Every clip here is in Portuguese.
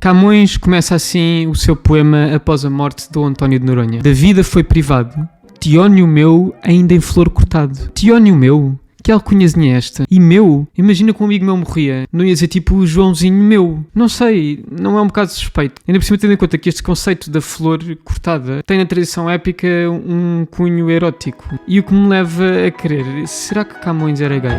Camões começa assim o seu poema após a morte de Dom António de Noronha. Da vida foi privado, Teónio meu ainda em flor cortado. Teónio meu? Que alcunhazinha é esta? E meu? Imagina que um amigo meu morria. Não ia dizer tipo Joãozinho meu? Não sei, não é um bocado suspeito. Ainda por cima tendo em conta que este conceito da flor cortada tem na tradição épica um cunho erótico. E o que me leva a crer, será que Camões era gay?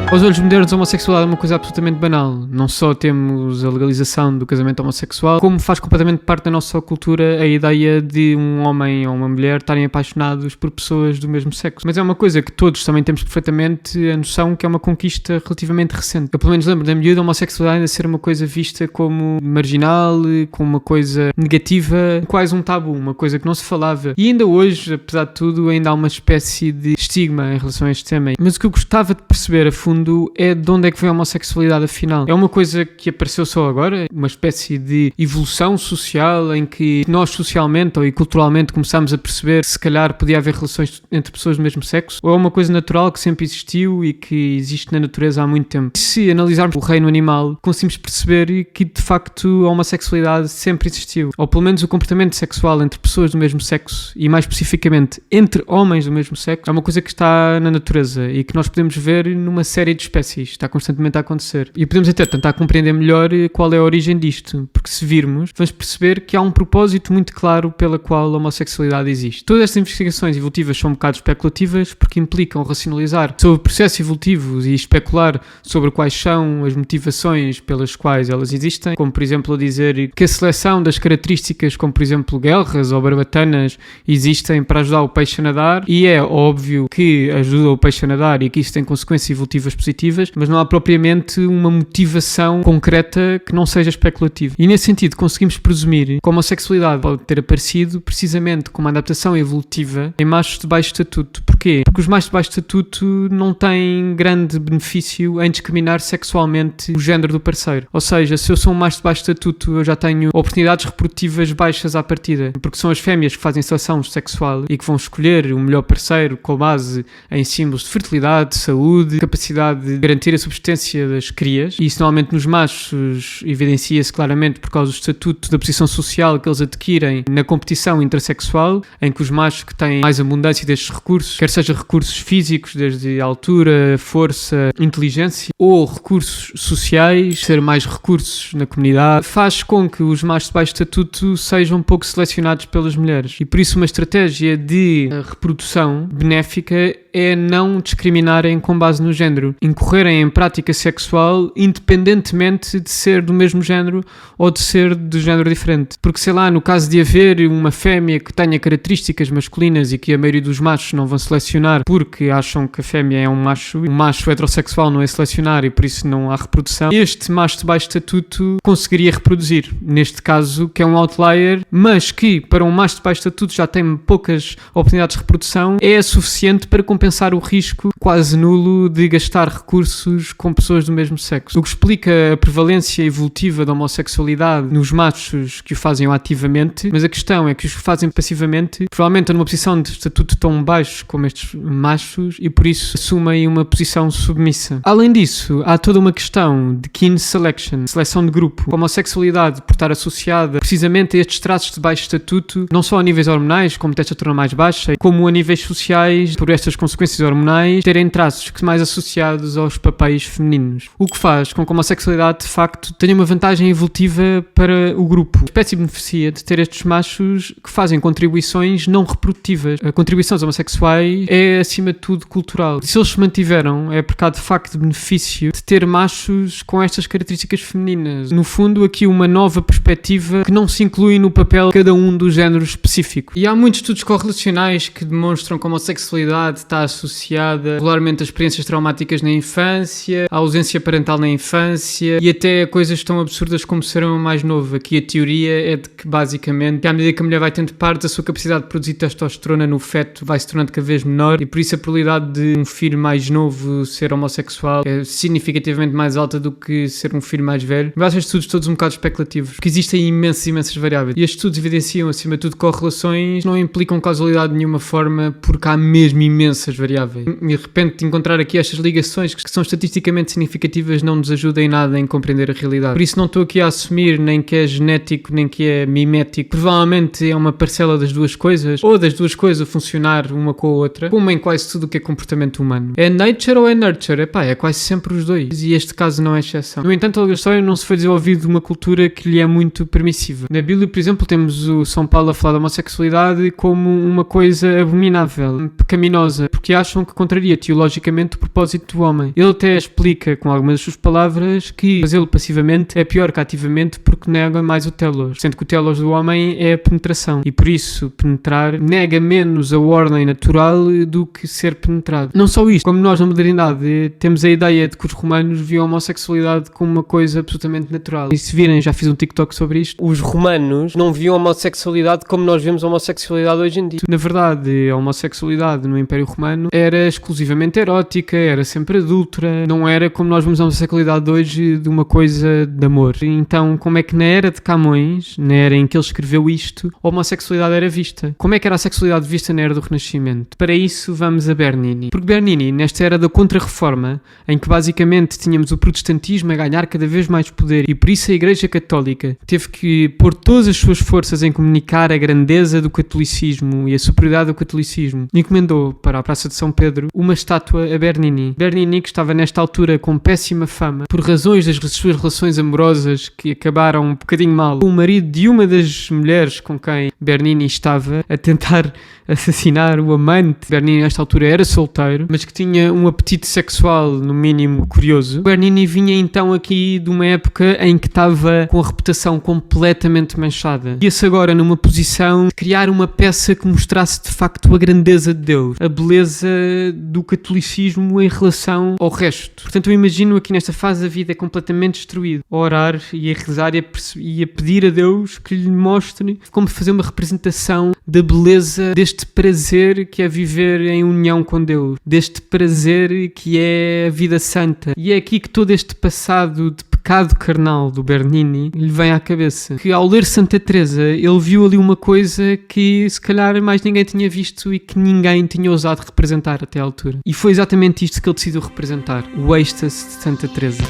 Aos olhos modernos, a homossexualidade é uma coisa absolutamente banal. Não só temos a legalização do casamento homossexual, como faz completamente parte da nossa cultura a ideia de um homem ou uma mulher estarem apaixonados por pessoas do mesmo sexo. Mas é uma coisa que todos também temos perfeitamente a noção que é uma conquista relativamente recente. Eu pelo menos lembro da miúda a homossexualidade ainda ser uma coisa vista como marginal, como uma coisa negativa, quase um tabu, uma coisa que não se falava. E ainda hoje, apesar de tudo, ainda há uma espécie de estigma em relação a este tema. Mas o que eu gostava de perceber a fundo é de onde é que vem a homossexualidade afinal. É uma coisa que apareceu só agora, uma espécie de evolução social em que nós socialmente ou culturalmente começámos a perceber que se calhar podia haver relações entre pessoas do mesmo sexo, ou é uma coisa natural que sempre existiu e que existe na natureza há muito tempo. Se analisarmos o reino animal, conseguimos perceber que de facto a homossexualidade sempre existiu, ou pelo menos o comportamento sexual entre pessoas do mesmo sexo e mais especificamente entre homens do mesmo sexo é uma coisa que está na natureza e que nós podemos ver numa série de espécies, está constantemente a acontecer. E podemos até tentar compreender melhor qual é a origem disto, porque se virmos, vamos perceber que há um propósito muito claro pela qual a homossexualidade existe. Todas estas investigações evolutivas são um bocado especulativas porque implicam racionalizar sobre o processo evolutivo e especular sobre quais são as motivações pelas quais elas existem, como por exemplo dizer que a seleção das características como por exemplo guelras ou barbatanas existem para ajudar o peixe a nadar, e é óbvio que ajuda o peixe a nadar e que isso tem consequências evolutivas positivas, mas não há propriamente uma motivação concreta que não seja especulativa. E nesse sentido conseguimos presumir que a homossexualidade pode ter aparecido precisamente como uma adaptação evolutiva em machos de baixo estatuto. Porquê? Porque os machos de baixo estatuto não têm grande benefício em discriminar sexualmente o género do parceiro. Ou seja, se eu sou um macho de baixo estatuto, eu já tenho oportunidades reprodutivas baixas à partida, porque são as fêmeas que fazem seleção sexual e que vão escolher o melhor parceiro com base em símbolos de fertilidade, de saúde, capacidade de garantir a subsistência das crias, e isso normalmente nos machos evidencia-se claramente por causa do estatuto da posição social que eles adquirem na competição intersexual, em que os machos que têm mais abundância destes recursos, quer seja recursos físicos, desde altura, força, inteligência, ou recursos sociais, ser mais recursos na comunidade, faz com que os machos de baixo estatuto sejam um pouco selecionados pelas mulheres. E por isso uma estratégia de reprodução benéfica é não discriminarem com base no género, incorrerem em prática sexual independentemente de ser do mesmo género ou de ser de género diferente. Porque sei lá, no caso de haver uma fêmea que tenha características masculinas e que a maioria dos machos não vão selecionar porque acham que a fêmea é um macho heterossexual não é selecionar e por isso não há reprodução, este macho de baixo estatuto conseguiria reproduzir. Neste caso, que é um outlier, mas que para um macho de baixo estatuto já tem poucas oportunidades de reprodução, é suficiente para compensar o risco quase nulo de gastar recursos com pessoas do mesmo sexo. O que explica a prevalência evolutiva da homossexualidade nos machos que o fazem ativamente, mas a questão é que os que fazem passivamente provavelmente estão numa posição de estatuto tão baixo como estes machos e por isso assumem uma posição submissa. Além disso, há toda uma questão de kin selection, seleção de grupo. A homossexualidade, por estar associada precisamente a estes traços de baixo estatuto, não só a níveis hormonais, como testosterona mais baixa, como a níveis sociais, por estas consequências hormonais, terem traços mais associados aos papéis femininos. O que faz com que a homossexualidade, de facto, tenha uma vantagem evolutiva para o grupo. A espécie beneficia de ter estes machos que fazem contribuições não reprodutivas. A contribuição dos homossexuais é, acima de tudo, cultural. E se eles se mantiveram, é porque há, de facto, benefício de ter machos com estas características femininas. No fundo, aqui uma nova perspectiva que não se inclui no papel de cada um dos géneros específicos. E há muitos estudos correlacionais que demonstram que a homossexualidade está associada regularmente a experiências traumáticas na infância, a ausência parental na infância e até coisas tão absurdas como ser um mais novo. Aqui a teoria é de que basicamente, à medida que a mulher vai tendo partos, a sua capacidade de produzir testosterona no feto vai se tornando cada vez menor e por isso a probabilidade de um filho mais novo ser homossexual é significativamente mais alta do que ser um filho mais velho. Mas estes estudos todos um bocado especulativos, porque existem imensas variáveis e estes estudos evidenciam acima de tudo correlações não implicam causalidade de nenhuma forma porque há mesmo imensas variáveis. E de repente encontrar aqui estas ligações que são estatisticamente significativas não nos ajuda em nada em compreender a realidade. Por isso não estou aqui a assumir nem que é genético nem que é mimético. Provavelmente é uma parcela das duas coisas ou das duas coisas a funcionar uma com a outra, como em quase tudo o que é comportamento humano. É nature ou é nurture? Epá, é quase sempre os dois e este caso não é exceção. No entanto, a história não se foi desenvolvida uma cultura que lhe é muito permissiva. Na Bíblia, por exemplo, temos o São Paulo a falar da homossexualidade como uma coisa abominável, pecaminosa, porque acham que contraria teologicamente o propósito do homem. Ele até explica com algumas das suas palavras que fazê-lo passivamente é pior que ativamente porque nega mais o telos, sendo que o telos do homem é a penetração e por isso penetrar nega menos a ordem natural do que ser penetrado. Não só isto, como nós na modernidade temos a ideia de que os romanos viam a homossexualidade como uma coisa absolutamente natural. E se virem, já fiz um TikTok sobre isto, Os romanos não viam a homossexualidade como nós vemos a homossexualidade hoje em dia. na verdade, a homossexualidade no Império Romano era exclusivamente erótica, era sempre adúltera, não era como nós vemos a homossexualidade hoje de uma coisa de amor. Então, como é que na era de Camões, na era em que ele escreveu isto, a homossexualidade era vista? Como é que era a sexualidade vista na era do Renascimento? Para isso, vamos a Bernini. Porque Bernini, nesta era da Contra-Reforma, em que basicamente tínhamos o protestantismo a ganhar cada vez mais poder e por isso a Igreja Católica teve que pôr todas as suas forças em comunicar a grandeza do catolicismo e a superioridade do catolicismo, encomendou para a Praça de São Pedro uma estátua a Bernini. Bernini, que estava nesta altura com péssima fama por razões das suas relações amorosas que acabaram um bocadinho mal com o marido de uma das mulheres com quem Bernini estava a tentar assassinar o amante. Bernini nesta altura era solteiro, mas que tinha um apetite sexual no mínimo curioso. Bernini vinha então aqui de uma época em que estava com a reputação completamente manchada. Ia-se agora numa posição de criar uma peça que mostrasse de facto a grandeza de Deus, a beleza do catolicismo em relação ao resto. Portanto, eu imagino aqui nesta fase da vida completamente destruído, a orar e a rezar e a pedir a Deus que lhe mostre como fazer uma representação da beleza deste prazer que é viver em união com Deus, deste prazer que é a vida santa. E é aqui que todo este passado de pecado carnal do Bernini lhe vem à cabeça. Que ao ler Santa Teresa, ele viu ali uma coisa que se calhar mais ninguém tinha visto e que ninguém tinha ousado representar até à altura. E foi exatamente isto que ele decidiu representar, o êxtase de Santa Teresa.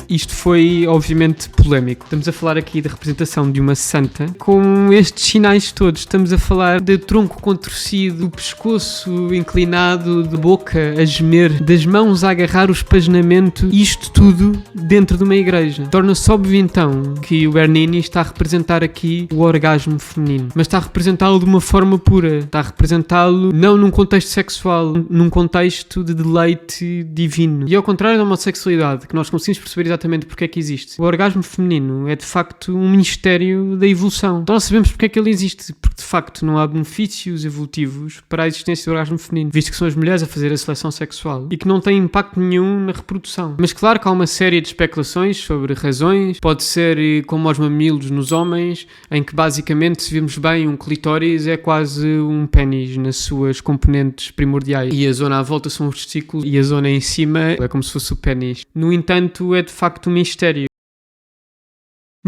Isto foi, obviamente, polémico. Estamos a falar aqui da representação de uma santa com estes sinais todos. Estamos a falar de tronco contorcido, do pescoço inclinado, de boca a gemer, das mãos a agarrar o espagenamento. Isto tudo dentro de uma igreja. Torna-se óbvio, então, que o Bernini está a representar aqui o orgasmo feminino. Mas está a representá-lo de uma forma pura. Está a representá-lo não num contexto sexual, num contexto de deleite divino. E ao contrário da homossexualidade, que nós conseguimos perceber exatamente porque é que existe. O orgasmo feminino é de facto um mistério da evolução. Então nós sabemos porque é que ele existe, porque de facto não há benefícios evolutivos para a existência do orgasmo feminino, visto que são as mulheres a fazer a seleção sexual e que não tem impacto nenhum na reprodução. Mas claro que há uma série de especulações sobre razões. Pode ser como aos mamilos nos homens, em que basicamente, se vimos bem, um clitóris é quase um pénis nas suas componentes primordiais e a zona à volta são os testículos e a zona em cima é como se fosse o pénis. No entanto, é de facto um mistério.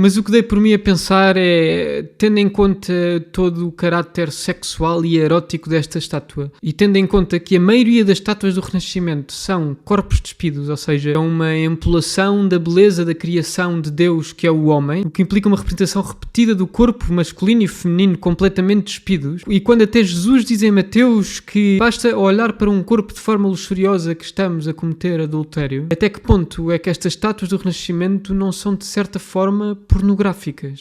Mas o que dei por mim a pensar é, tendo em conta todo o caráter sexual e erótico desta estátua, e tendo em conta que a maioria das estátuas do Renascimento são corpos despidos, ou seja, é uma emulação da beleza da criação de Deus, que é o homem, o que implica uma representação repetida do corpo masculino e feminino completamente despidos, e quando até Jesus diz em Mateus que basta olhar para um corpo de forma luxuriosa que estamos a cometer adultério, até que ponto é que estas estátuas do Renascimento não são de certa forma pornográficas?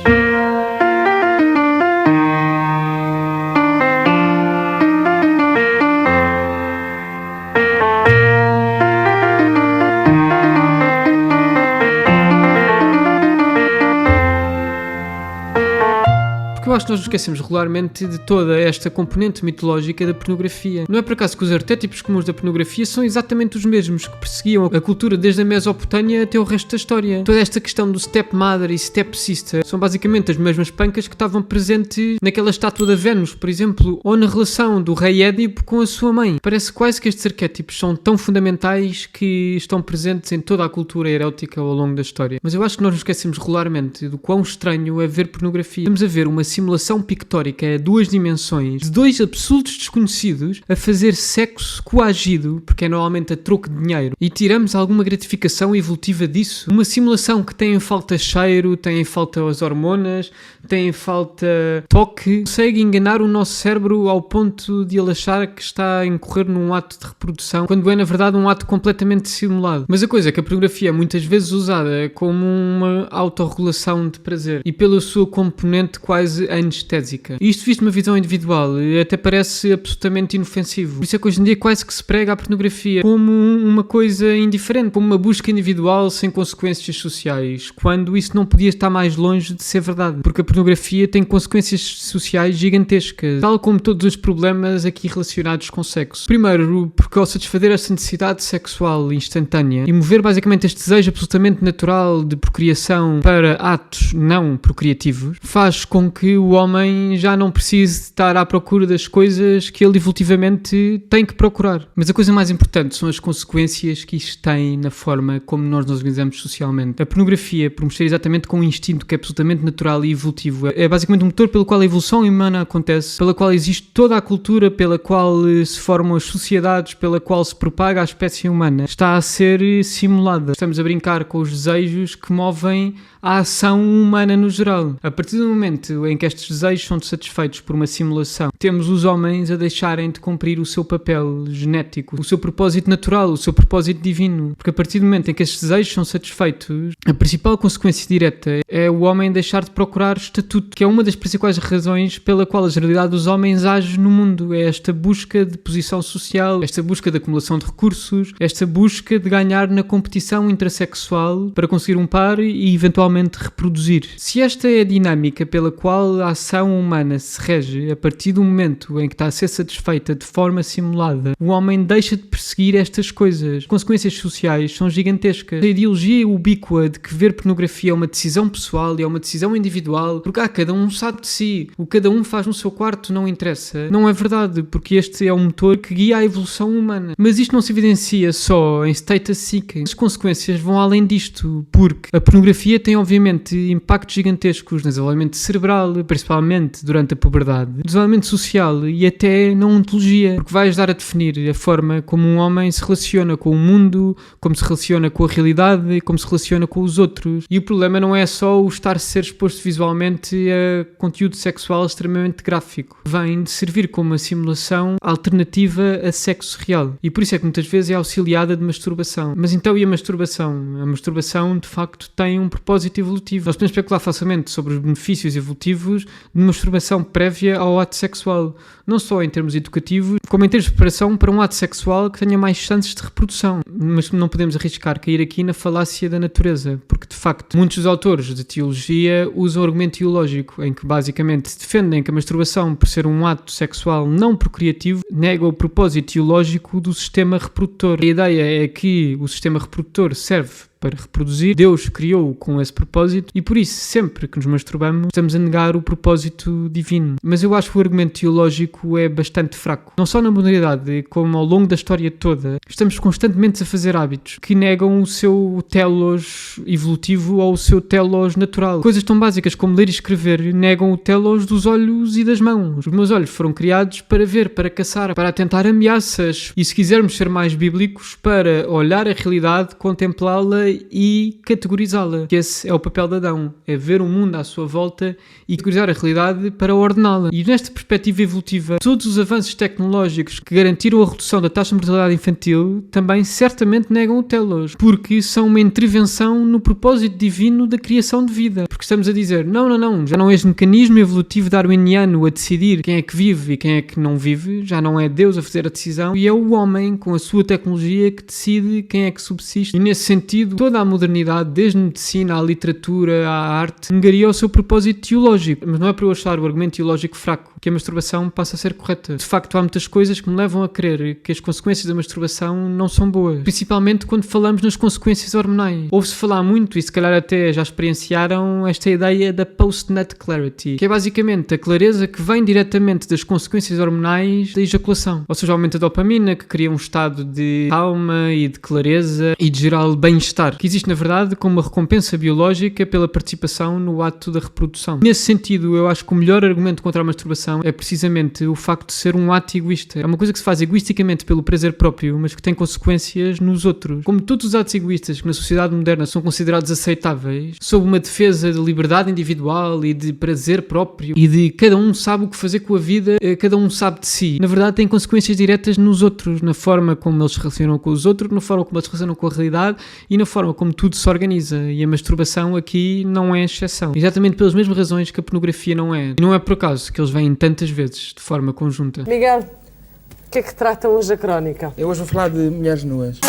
acho que nós nos esquecemos regularmente de toda esta componente mitológica da pornografia. Não é por acaso que os arquétipos comuns da pornografia são exatamente os mesmos que perseguiam a cultura desde a Mesopotâmia até o resto da história. Toda esta questão do stepmother e stepsister são basicamente as mesmas pancas que estavam presentes naquela estátua da Vênus, por exemplo, ou na relação do rei Édipo com a sua mãe. Parece quase que estes arquétipos são tão fundamentais que estão presentes em toda a cultura erótica ao longo da história. Mas eu acho que nós nos esquecemos regularmente do quão estranho é ver pornografia. Estamos a ver uma simulação pictórica a 2 dimensões de 2 absolutos desconhecidos a fazer sexo coagido, porque é normalmente a troco de dinheiro, e tiramos alguma gratificação evolutiva disso. Uma simulação que tem em falta cheiro, tem em falta as hormonas, tem em falta toque, consegue enganar o nosso cérebro ao ponto de ele achar que está a incorrer num ato de reprodução, quando é na verdade um ato completamente simulado. Mas a coisa é que a pornografia é muitas vezes usada como uma autorregulação de prazer e pela sua componente quase anestésica. E isto visto numa visão individual até parece absolutamente inofensivo. Por isso é que hoje em dia quase que se prega a pornografia como uma coisa indiferente, como uma busca individual sem consequências sociais, quando isso não podia estar mais longe de ser verdade, porque a pornografia tem consequências sociais gigantescas, tal como todos os problemas aqui relacionados com sexo. Primeiro, porque ao satisfazer essa necessidade sexual instantânea e mover basicamente este desejo absolutamente natural de procriação para atos não procriativos, faz com que o homem já não precise estar à procura das coisas que ele evolutivamente tem que procurar. Mas a coisa mais importante são as consequências que isto tem na forma como nós nos organizamos socialmente. A pornografia, por mexer exatamente com um instinto que é absolutamente natural e evolutivo, é basicamente um motor pelo qual a evolução humana acontece, pela qual existe toda a cultura, pela qual se formam as sociedades, pela qual se propaga a espécie humana, está a ser simulada. Estamos a brincar com os desejos que movem a ação humana no geral. A partir do momento em que estes desejos são satisfeitos por uma simulação, temos os homens a deixarem de cumprir o seu papel genético, o seu propósito natural, o seu propósito divino. Porque a partir do momento em que estes desejos são satisfeitos, a principal consequência direta é o homem deixar de procurar estatuto, que é uma das principais razões pela qual a generalidade dos homens age no mundo. É esta busca de posição social, esta busca de acumulação de recursos, esta busca de ganhar na competição intrasexual para conseguir um par e eventualmente reproduzir. Se esta é a dinâmica pela qual a ação humana se rege, a partir do momento em que está a ser satisfeita de forma simulada, o homem deixa de perseguir estas coisas. As consequências sociais são gigantescas. A ideologia ubíqua de que ver pornografia é uma decisão pessoal e é uma decisão individual, porque cada um sabe de si, o que cada um faz no seu quarto não interessa. Não é verdade, porque este é o motor que guia a evolução humana. Mas isto não se evidencia só em status seeking. As consequências vão além disto, porque a pornografia tem obviamente impactos gigantescos no desenvolvimento cerebral, principalmente durante a puberdade, desenvolvimento social e até na ontologia, porque vai ajudar a definir a forma como um homem se relaciona com o mundo, como se relaciona com a realidade e como se relaciona com os outros. E o problema não é só o estar a ser exposto visualmente a conteúdo sexual extremamente gráfico. Vem de servir como uma simulação alternativa a sexo real. E por isso é que muitas vezes é auxiliada de masturbação. Mas então e a masturbação? A masturbação de facto tem um propósito evolutivo. Nós podemos especular facilmente sobre os benefícios evolutivos de masturbação prévia ao ato sexual, não só em termos educativos, como em termos de preparação para um ato sexual que tenha mais chances de reprodução. Mas não podemos arriscar cair aqui na falácia da natureza, porque de facto muitos dos autores de teologia usam o argumento teológico, em que basicamente defendem que a masturbação, por ser um ato sexual não procriativo, nega o propósito teológico do sistema reprodutor. A ideia é que o sistema reprodutor serve para reproduzir, Deus criou-o com esse propósito e por isso sempre que nos masturbamos estamos a negar o propósito divino. Mas eu acho que o argumento teológico é bastante fraco. Não só na modernidade, como ao longo da história toda, estamos constantemente a fazer hábitos que negam o seu telos evolutivo ou o seu telos natural. Coisas tão básicas como ler e escrever negam o telos dos olhos e das mãos. Os meus olhos foram criados para ver, para caçar, para atentar ameaças e, se quisermos ser mais bíblicos, para olhar a realidade, contemplá-la e categorizá-la, que esse é o papel de Adão, é ver o mundo à sua volta e categorizar a realidade para ordená-la. E nesta perspectiva evolutiva, todos os avanços tecnológicos que garantiram a redução da taxa de mortalidade infantil também certamente negam o telos, porque são uma intervenção no propósito divino da criação de vida. Porque estamos a dizer, não, já não é este mecanismo evolutivo darwiniano a decidir quem é que vive e quem é que não vive, já não é Deus a fazer a decisão, e é o homem com a sua tecnologia que decide quem é que subsiste. E nesse sentido, toda a modernidade, desde a medicina à literatura, à arte, negaria o seu propósito teológico. Mas não é para eu achar o argumento teológico fraco que a masturbação passa a ser correta. De facto, há muitas coisas que me levam a crer que as consequências da masturbação não são boas. Principalmente quando falamos nas consequências hormonais. Ouve-se falar muito, e se calhar até já experienciaram, esta ideia da post-nut clarity, que é basicamente a clareza que vem diretamente das consequências hormonais da ejaculação. Ou seja, aumenta a dopamina, que cria um estado de calma e de clareza e de geral bem-estar, que existe na verdade como uma recompensa biológica pela participação no ato da reprodução. Nesse sentido, eu acho que o melhor argumento contra a masturbação é precisamente o facto de ser um ato egoísta. É uma coisa que se faz egoisticamente pelo prazer próprio, mas que tem consequências nos outros. Como todos os atos egoístas que na sociedade moderna são considerados aceitáveis, sob uma defesa de liberdade individual e de prazer próprio e de cada um sabe o que fazer com a vida, cada um sabe de si, na verdade tem consequências diretas nos outros, na forma como eles se relacionam com os outros, na forma como eles se relacionam com a realidade e na forma como tudo se organiza. E a masturbação aqui não é exceção. Exatamente pelas mesmas razões que a pornografia não é. E não é por acaso que eles vêm tantas vezes de forma conjunta. Miguel, o que é que trata hoje a crónica? Eu hoje vou falar de mulheres nuas.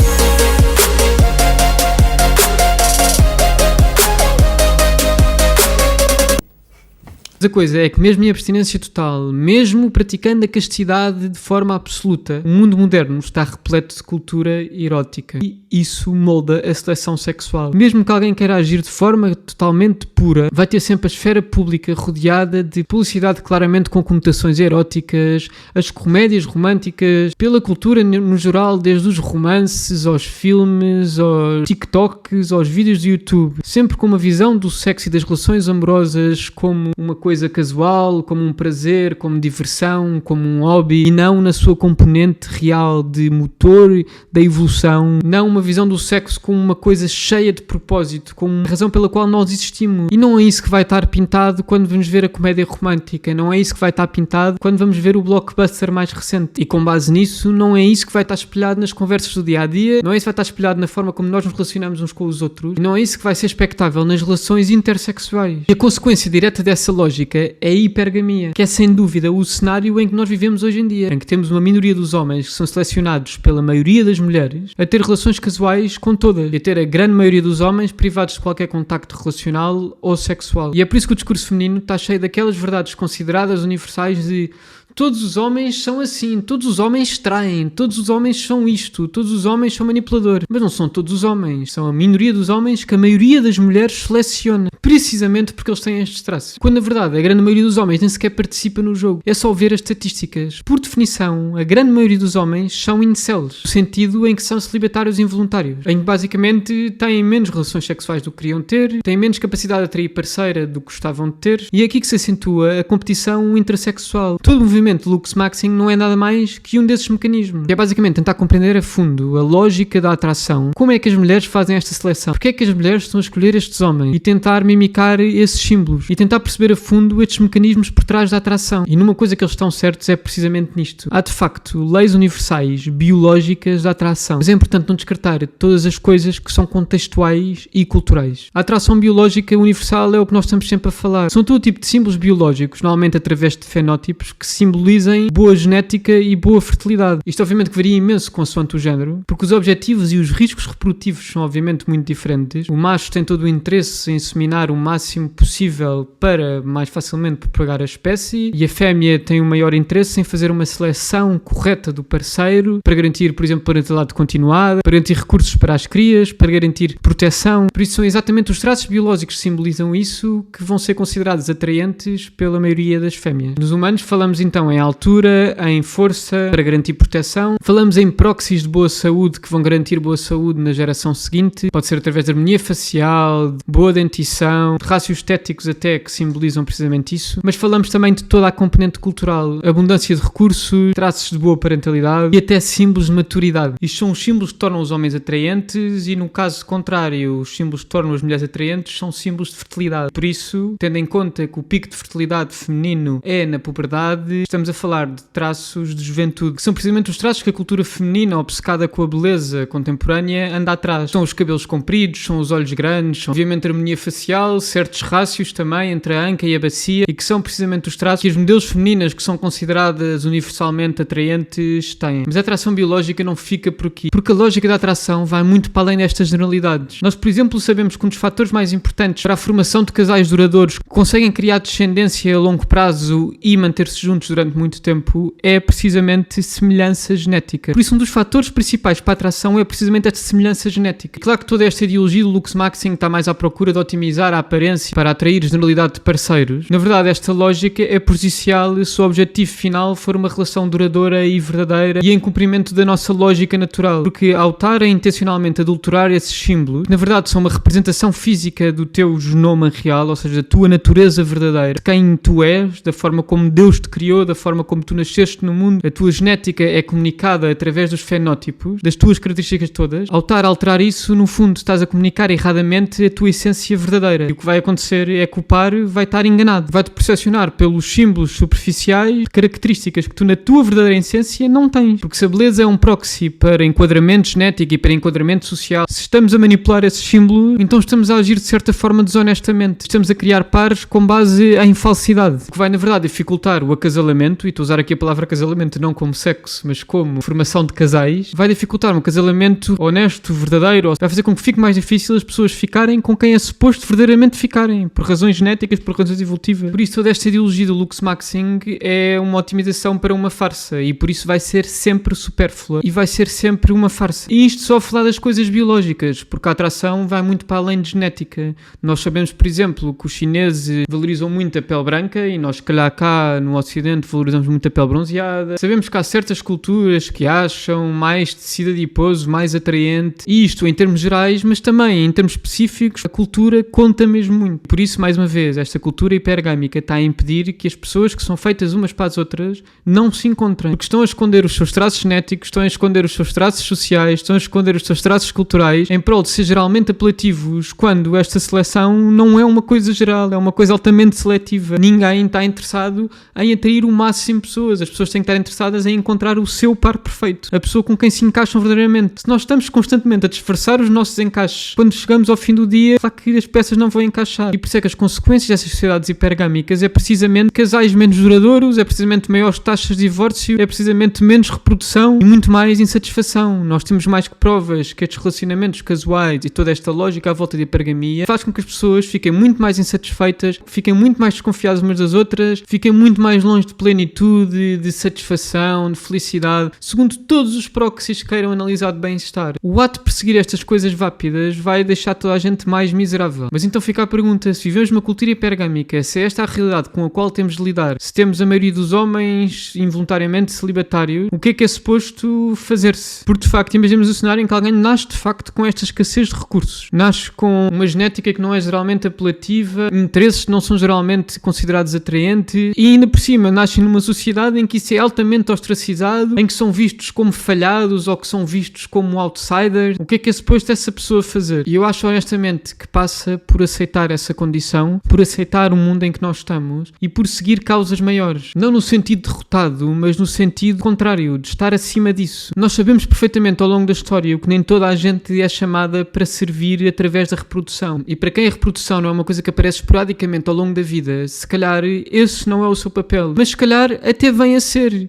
Mas a coisa é que mesmo em abstinência total, mesmo praticando a castidade de forma absoluta, o mundo moderno está repleto de cultura erótica e isso molda a seleção sexual. Mesmo que alguém queira agir de forma totalmente pura, vai ter sempre a esfera pública rodeada de publicidade claramente com conotações eróticas, as comédias românticas, pela cultura no geral, desde os romances aos filmes, aos TikToks, aos vídeos do YouTube, sempre com uma visão do sexo e das relações amorosas como uma coisa casual, como um prazer, como diversão, como um hobby e não na sua componente real de motor da evolução, não uma visão do sexo como uma coisa cheia de propósito, como uma razão pela qual nós existimos. E não é isso que vai estar pintado quando vamos ver a comédia romântica, não é isso que vai estar pintado quando vamos ver o blockbuster mais recente. E com base nisso, não é isso que vai estar espelhado nas conversas do dia-a-dia, não é isso que vai estar espelhado na forma como nós nos relacionamos uns com os outros, e não é isso que vai ser expectável nas relações intersexuais. E a consequência direta dessa lógica é a hipergamia, que é sem dúvida o cenário em que nós vivemos hoje em dia, em que temos uma minoria dos homens que são selecionados pela maioria das mulheres a ter relações casuais com todas, e a ter a grande maioria dos homens privados de qualquer contacto relacional ou sexual. E é por isso que o discurso feminino está cheio daquelas verdades consideradas universais de todos os homens são assim, todos os homens traem, todos os homens são isto, todos os homens são manipuladores. Mas não são todos os homens, são a minoria dos homens que a maioria das mulheres seleciona, precisamente porque eles têm estes traços. Quando na verdade a grande maioria dos homens nem sequer participa no jogo. É só ver as estatísticas. Por definição, a grande maioria dos homens são incels, no sentido em que são celibatários involuntários, em que basicamente têm menos relações sexuais do que queriam ter, têm menos capacidade de atrair parceira do que gostavam de ter, e é aqui que se acentua a competição intersexual. Todo o movimento Lux Maxing não é nada mais que um desses mecanismos. É basicamente tentar compreender a fundo a lógica da atração. Como é que as mulheres fazem esta seleção? Porque é que as mulheres estão a escolher estes homens? E tentar mimicar esses símbolos. E tentar perceber a fundo estes mecanismos por trás da atração. E numa coisa que eles estão certos é precisamente nisto. Há de facto leis universais, biológicas da atração. Mas é importante não descartar todas as coisas que são contextuais e culturais. A atração biológica universal é o que nós estamos sempre a falar. São todo tipo de símbolos biológicos, normalmente através de fenótipos, que simbolizam boa genética e boa fertilidade. Isto obviamente que varia imenso consoante o género, porque os objetivos e os riscos reprodutivos são obviamente muito diferentes. O macho tem todo o interesse em seminar o máximo possível para mais facilmente propagar a espécie, e a fêmea tem o maior interesse em fazer uma seleção correta do parceiro para garantir, por exemplo, parentalidade continuada, para garantir recursos para as crias, para garantir proteção. Por isso são exatamente os traços biológicos que simbolizam isso que vão ser considerados atraentes pela maioria das fêmeas. Nos humanos falamos então em altura, em força para garantir proteção. Falamos em proxies de boa saúde que vão garantir boa saúde na geração seguinte. Pode ser através de harmonia facial, de boa dentição, de rácios estéticos até que simbolizam precisamente isso. Mas falamos também de toda a componente cultural, abundância de recursos, traços de boa parentalidade e até símbolos de maturidade. Isto são os símbolos que tornam os homens atraentes e, no caso contrário, os símbolos que tornam as mulheres atraentes são símbolos de fertilidade. Por isso, tendo em conta que o pico de fertilidade feminino é na puberdade, estamos a falar de traços de juventude, que são precisamente os traços que a cultura feminina, obcecada com a beleza contemporânea, anda atrás. São os cabelos compridos, são os olhos grandes, são obviamente a harmonia facial, certos rácios também entre a anca e a bacia, e que são precisamente os traços que as modelos femininas, que são consideradas universalmente atraentes, têm. Mas a atração biológica não fica por aqui, porque a lógica da atração vai muito para além destas generalidades. Nós, por exemplo, sabemos que um dos fatores mais importantes para a formação de casais duradouros que conseguem criar descendência a longo prazo e manter-se juntos durante muito tempo é precisamente semelhança genética. Por isso, um dos fatores principais para a atração é precisamente esta semelhança genética. Claro que toda esta ideologia do Lux Maxing está mais à procura de otimizar a aparência para atrair generalidade de parceiros. Na verdade, esta lógica é prejudicial se o objetivo final for uma relação duradoura e verdadeira e em cumprimento da nossa lógica natural, porque ao estar a intencionalmente adulterar esses símbolos, na verdade são uma representação física do teu genoma real, ou seja, da tua natureza verdadeira, de quem tu és, da forma como Deus te criou, da forma como tu nasceste no mundo. A tua genética é comunicada através dos fenótipos, das tuas características todas. Ao estar a alterar isso, no fundo, estás a comunicar erradamente a tua essência verdadeira. E o que vai acontecer é que o par vai estar enganado. Vai-te percepcionar pelos símbolos superficiais, características que tu na tua verdadeira essência não tens. Porque se a beleza é um proxy para enquadramento genético e para enquadramento social, se estamos a manipular esses símbolos, então estamos a agir de certa forma desonestamente. Estamos a criar pares com base em falsidade. O que vai, na verdade, dificultar o acasalamento, e estou a usar aqui a palavra acasalamento não como sexo, mas como formação de casais, vai dificultar um casalamento honesto, verdadeiro, vai fazer com que fique mais difícil as pessoas ficarem com quem é suposto verdadeiramente ficarem, por razões genéticas, por razões evolutivas. Por isso, toda esta ideologia do Lux Maxing é uma otimização para uma farsa, e por isso vai ser sempre supérflua, e vai ser sempre uma farsa. E isto só a falar das coisas biológicas, porque a atração vai muito para além de genética. Nós sabemos, por exemplo, que os chineses valorizam muito a pele branca, e nós, se calhar, cá no Ocidente valorizamos muito a pele bronzeada. Sabemos que há certas culturas que acham mais tecido adiposo mais atraente, e isto em termos gerais, mas também em termos específicos, a cultura conta mesmo muito. Por isso, mais uma vez, esta cultura hipergâmica está a impedir que as pessoas que são feitas umas para as outras não se encontrem, porque estão a esconder os seus traços genéticos, estão a esconder os seus traços sociais, estão a esconder os seus traços culturais em prol de ser geralmente apelativos, quando esta seleção não é uma coisa geral, é uma coisa altamente seletiva. Ninguém está interessado em atrair o máximo de pessoas. As pessoas têm que estar interessadas em encontrar o seu par perfeito, a pessoa com quem se encaixam verdadeiramente. Se nós estamos constantemente a disfarçar os nossos encaixes, quando chegamos ao fim do dia, claro que as peças não vão encaixar. E por isso é que as consequências dessas sociedades hipergâmicas é precisamente casais menos duradouros, é precisamente maiores taxas de divórcio, é precisamente menos reprodução e muito mais insatisfação. Nós temos mais que provas que estes relacionamentos casuais e toda esta lógica à volta da hipergamia faz com que as pessoas fiquem muito mais insatisfeitas, fiquem muito mais desconfiadas umas das outras, fiquem muito mais longe de plenitude, de satisfação, de felicidade, segundo todos os proxies que queiram analisar de bem-estar. O ato de perseguir estas coisas vápidas vai deixar toda a gente mais miserável. Mas então fica a pergunta, se vivemos uma cultura hipergâmica, se é esta a realidade com a qual temos de lidar, se temos a maioria dos homens involuntariamente celibatários, o que é suposto fazer-se? Porque de facto, imaginemos o cenário em que alguém nasce de facto com esta escassez de recursos, nasce com uma genética que não é geralmente apelativa, interesses que não são geralmente considerados atraentes, e ainda por cima nasce numa sociedade em que isso é altamente ostracizado, em que são vistos como falhados ou que são vistos como outsiders. O que é suposto essa pessoa fazer? E eu acho honestamente que passa por aceitar essa condição, por aceitar o mundo em que nós estamos e por seguir causas maiores. Não no sentido derrotado, mas no sentido contrário, de estar acima disso. Nós sabemos perfeitamente ao longo da história que nem toda a gente é chamada para servir através da reprodução. E para quem a reprodução não é uma coisa que aparece esporadicamente ao longo da vida, se calhar esse não é o seu papel. Mas se calhar até vem a ser.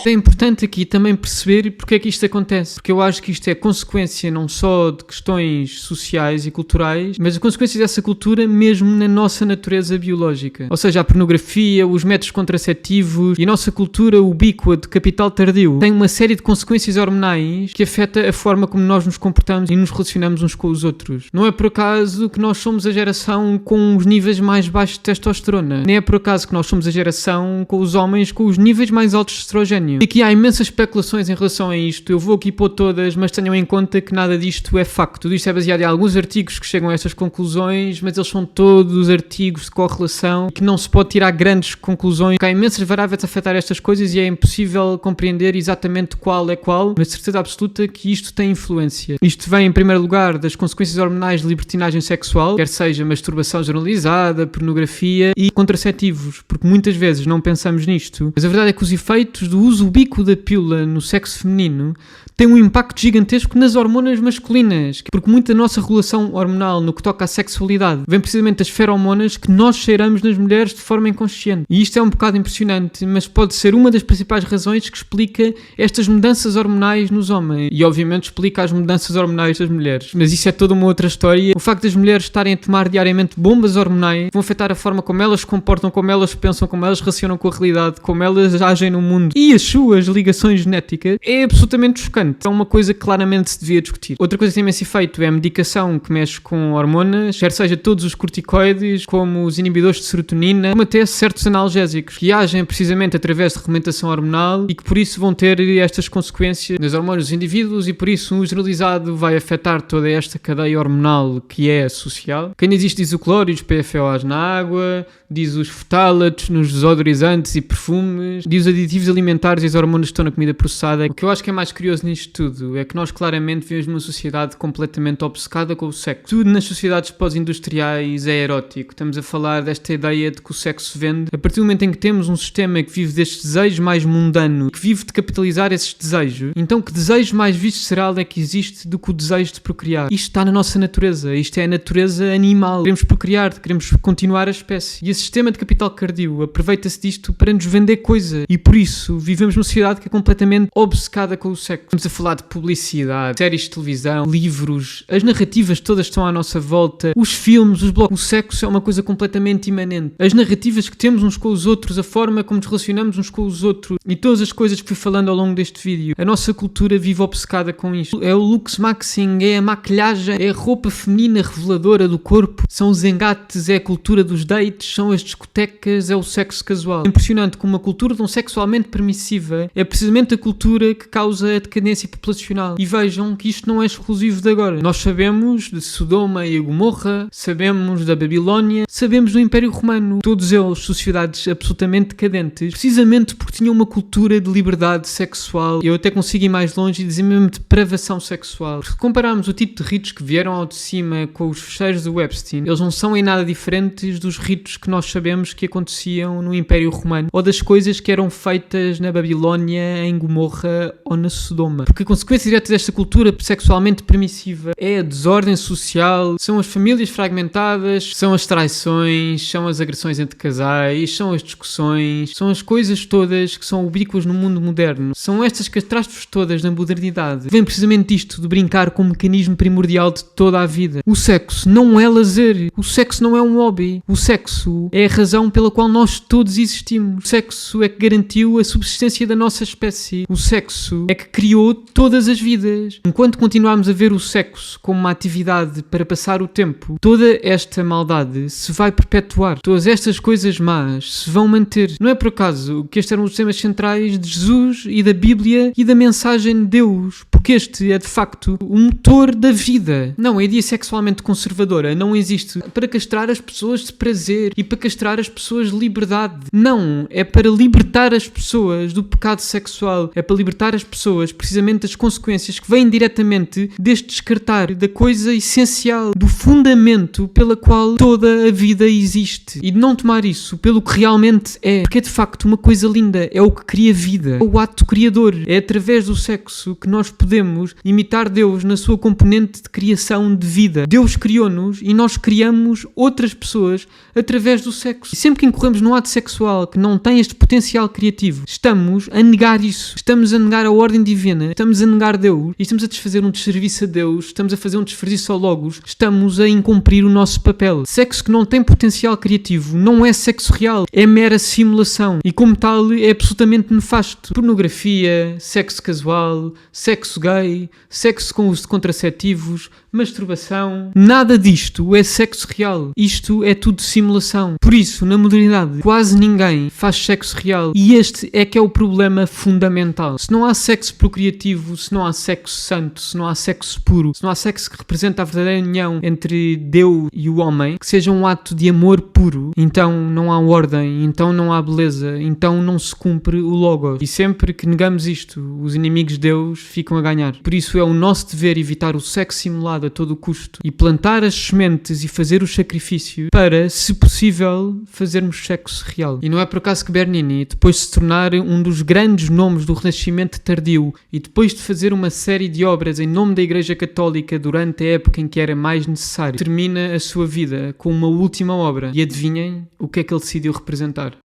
É importante aqui também perceber porque é que isto acontece, porque eu acho que isto é consequência não só de questões sociais e culturais, mas a consequência dessa cultura mesmo na nossa natureza biológica. Ou seja, a pornografia, os métodos contraceptivos e a nossa cultura ubíqua de capital tardio tem uma série de consequências hormonais que afeta a forma como nós nos comportamos e nos relacionamos uns com os outros. Não é por acaso que nós somos a geração com os níveis mais baixos de testosterona, nem é por acaso que nós somos a geração com os homens com os níveis mais altos de estrogênio. estranho. E aqui há imensas especulações em relação a isto. Eu vou aqui pôr todas, mas tenham em conta que nada disto é facto. Tudo isto é baseado em alguns artigos que chegam a estas conclusões, mas eles são todos artigos de correlação que não se pode tirar grandes conclusões. Há imensas variáveis a afetar estas coisas e é impossível compreender exatamente qual é qual, mas de certeza absoluta que isto tem influência. Isto vem em primeiro lugar das consequências hormonais de libertinagem sexual, quer seja masturbação generalizada, pornografia e contraceptivos, porque muitas vezes não pensamos nisto. Mas a verdade é que os efeitos do uso ubíquo da pílula no sexo feminino têm um impacto gigantesco nas hormonas masculinas, porque muita da nossa regulação hormonal no que toca à sexualidade vem precisamente das feromonas que nós cheiramos nas mulheres de forma inconsciente. E isto é um bocado impressionante, mas pode ser uma das principais razões que explica estas mudanças hormonais nos homens. E obviamente explica as mudanças hormonais das mulheres. Mas isso é toda uma outra história. O facto das mulheres estarem a tomar diariamente bombas hormonais vão afetar a forma como elas se comportam, como elas pensam, como elas relacionam com a realidade, como elas agem no mundo e as suas ligações genéticas. É absolutamente chocante. É uma coisa que claramente se devia discutir. Outra coisa que tem imenso efeito é a medicação que mexe com hormonas, quer seja todos os corticoides, como os inibidores de serotonina, como até certos analgésicos que agem precisamente através de regulamentação hormonal e que por isso vão ter estas consequências nas hormonas dos indivíduos e por isso um generalizado vai afetar toda esta cadeia hormonal que é social. Quem existe diz o cloro e os PFOAs na água, diz os ftálatos nos desodorizantes e perfumes, diz os aditivos alimentares e as hormonas que estão na comida processada. O que eu acho que é mais curioso nisto tudo é que nós claramente vivemos numa sociedade completamente obcecada com o sexo. Tudo nas sociedades pós-industriais é erótico. Estamos a falar desta ideia de que o sexo vende. A partir do momento em que temos um sistema que vive deste desejo mais mundano, que vive de capitalizar esses desejos, então que desejo mais visceral é que existe do que o desejo de procriar? Isto está na nossa natureza. Isto é a natureza animal. Queremos procriar, queremos continuar a espécie. E esse sistema de capital cardio aproveita-se disto para nos vender coisa. E por isso vivemos numa sociedade que é completamente obcecada com o sexo. Estamos a falar de publicidade, séries de televisão, livros, as narrativas todas estão à nossa volta, os filmes, os blogs. O sexo é uma coisa completamente imanente. As narrativas que temos uns com os outros, a forma como nos relacionamos uns com os outros e todas as coisas que fui falando ao longo deste vídeo. A nossa cultura vive obcecada com isto. É o lux maxing, é a maquilhagem, é a roupa feminina reveladora do corpo, são os engates, é a cultura dos dates, são as discotecas, é o sexo casual. É impressionante como uma cultura tão sexualmente permissiva é precisamente a cultura que causa a decadência populacional. E vejam que isto não é exclusivo de agora. Nós sabemos de Sodoma e Gomorra, sabemos da Babilónia, sabemos do Império Romano. Todos eles sociedades absolutamente decadentes, precisamente porque tinham uma cultura de liberdade sexual. Eu até consigo ir mais longe e dizer mesmo de depravação sexual. Porque se compararmos o tipo de ritos que vieram ao de cima com os fecheiros do Epstein, eles não são em nada diferentes dos ritos que nós sabemos que aconteciam no Império Romano ou das coisas que eram feitas na Babilónia, em Gomorra ou na Sodoma. Porque a consequência direta desta cultura sexualmente permissiva é a desordem social, são as famílias fragmentadas, são as traições, são as agressões entre casais, são as discussões, são as coisas todas que são ubíquas no mundo moderno. São estas catástrofes todas da modernidade. Vem precisamente disto de brincar com o mecanismo primordial de toda a vida. O sexo não é lazer, o sexo não é um hobby, o sexo é a razão pela qual nós todos existimos. O sexo é que garantiu a subsistência da nossa espécie. O sexo é que criou todas as vidas. Enquanto continuarmos a ver o sexo como uma atividade para passar o tempo, toda esta maldade se vai perpetuar. Todas estas coisas más se vão manter. Não é por acaso que estes eram os temas centrais de Jesus e da Bíblia e da mensagem de Deus, porque este é de facto o motor da vida. Não, a ideia sexualmente conservadora não existe para castrar as pessoas de prazer e para castrar as pessoas de liberdade. Não, é para libertar as pessoas do pecado sexual, é para libertar as pessoas precisamente das consequências que vêm diretamente deste descartar da coisa essencial, do fundamento pela qual toda a vida existe e de não tomar isso pelo que realmente é, porque é de facto uma coisa linda, é o que cria vida, é o ato criador, é através do sexo que nós podemos imitar Deus na sua componente de criação de vida. Deus criou-nos e nós criamos outras pessoas através do sexo. E sempre que incorremos num ato sexual que não tem este potencial criativo, estamos a negar isso, estamos a negar a ordem divina, estamos a negar Deus e estamos a desfazer um desserviço a Deus, estamos a fazer um desserviço ao Logos, estamos a incumprir o nosso papel. Sexo que não tem potencial criativo não é sexo real, é mera simulação e como tal é absolutamente nefasto. Pornografia, sexo casual, sexo gay, sexo com uso de contraceptivos, masturbação, nada disto é sexo real. Isto é tudo simulação. procriação. Por isso, na modernidade, quase ninguém faz sexo real. E este é que é o problema fundamental. Se não há sexo procriativo, se não há sexo santo, se não há sexo puro, se não há sexo que representa a verdadeira união entre Deus e o homem, que seja um ato de amor puro, então não há ordem, então não há beleza, então não se cumpre o Logos. E sempre que negamos isto, os inimigos de Deus ficam a ganhar. Por isso é o nosso dever evitar o sexo simulado a todo o custo e plantar as sementes e fazer os sacrifícios para, se possível, fazermos sexo real. E não é por acaso que Bernini, depois de se tornar um dos grandes nomes do Renascimento tardio e depois de fazer uma série de obras em nome da Igreja Católica durante a época em que era mais necessário, termina a sua vida com uma última obra. E adivinhem o que é que ele decidiu representar?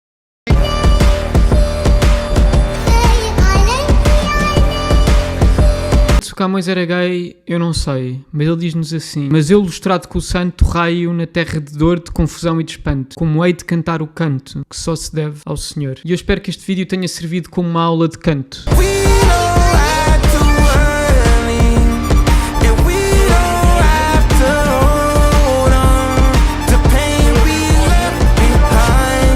Se o Camões era gay, eu não sei, mas ele diz-nos assim: mas eu, lustrado com o santo, raio na terra de dor, de confusão e de espanto, como hei de cantar o canto que só se deve ao Senhor. E eu espero que este vídeo tenha servido como uma aula de canto.